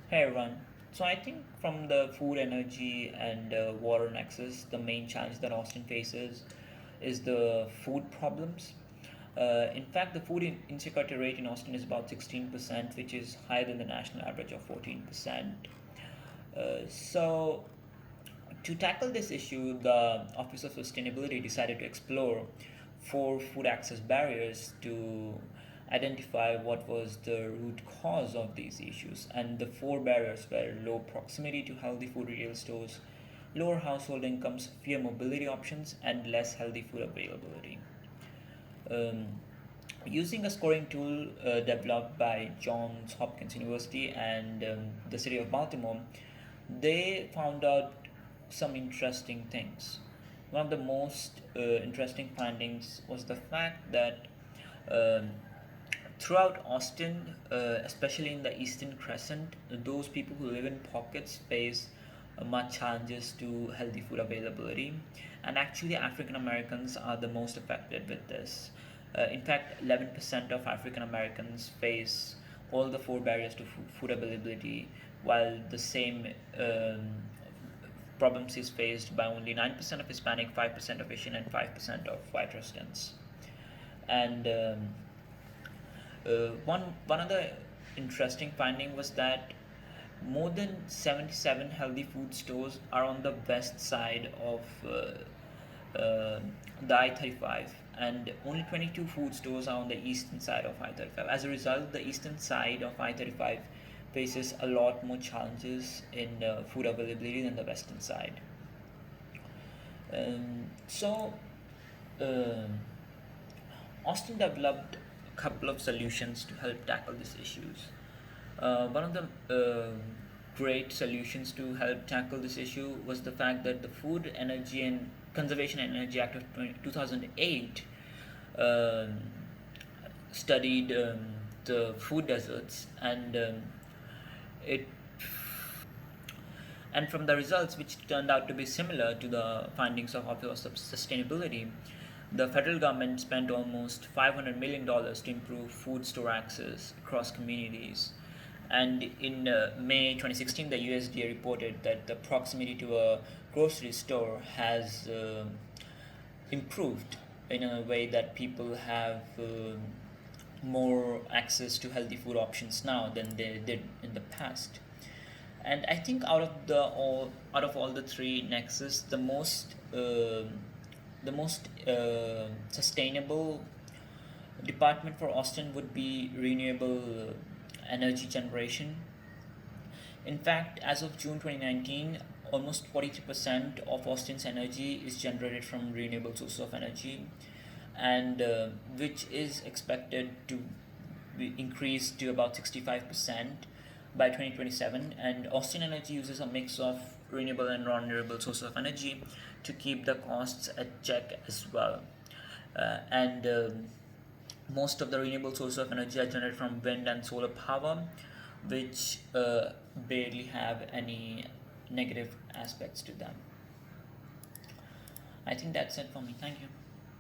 Hey everyone. So I think from the food, energy, and water nexus, the main challenge that Austin faces is the food problems. In fact, the food insecurity rate in Austin is about 16%, which is higher than the national average of 14%. So to tackle this issue, the Office of Sustainability decided to explore four food access barriers to identify what was the root cause of these issues. And the four barriers were low proximity to healthy food retail stores, lower household incomes, fewer mobility options, and less healthy food availability. Um, Using a scoring tool developed by Johns Hopkins University and the city of Baltimore, they found out some interesting things. One of the most interesting findings was the fact that um, throughout Austin, especially in the Eastern Crescent, those people who live in pockets face much challenges to healthy food availability, and actually, African Americans are the most affected with this. In fact, 11% of African Americans face all the four barriers to food availability, while the same problems is faced by only 9% of Hispanic, 5% of Asian, and 5% of white residents. And one other interesting finding was that more than 77 healthy food stores are on the west side of the I-35, and only 22 food stores are on the eastern side of I-35. As a result, the eastern side of I-35 faces a lot more challenges in food availability than the western side. So, um, Austin developed a couple of solutions to help tackle these issues. One of the great solutions to help tackle this issue was the fact that the Food, Energy, and Conservation and Energy Act of 2008 um, studied the food deserts, it and from the results, which turned out to be similar to the findings of Office of Sustainability, the federal government spent almost $500 million to improve food store access across communities. And in May 2016, the USDA reported that the proximity to a grocery store has improved in a way that people have more access to healthy food options now than they did in the past. And I think out of all the three nexus, the most sustainable department for Austin would be renewable energy generation. In fact, as of June 2019, almost 43% of Austin's energy is generated from renewable sources of energy, and which is expected to be increased to about 65% by 2027. And Austin Energy uses a mix of renewable and non-renewable sources of energy to keep the costs at check as well. And Most of the renewable sources of energy are generated from wind and solar power, which barely have any negative aspects to them. I think that's it for me. Thank you.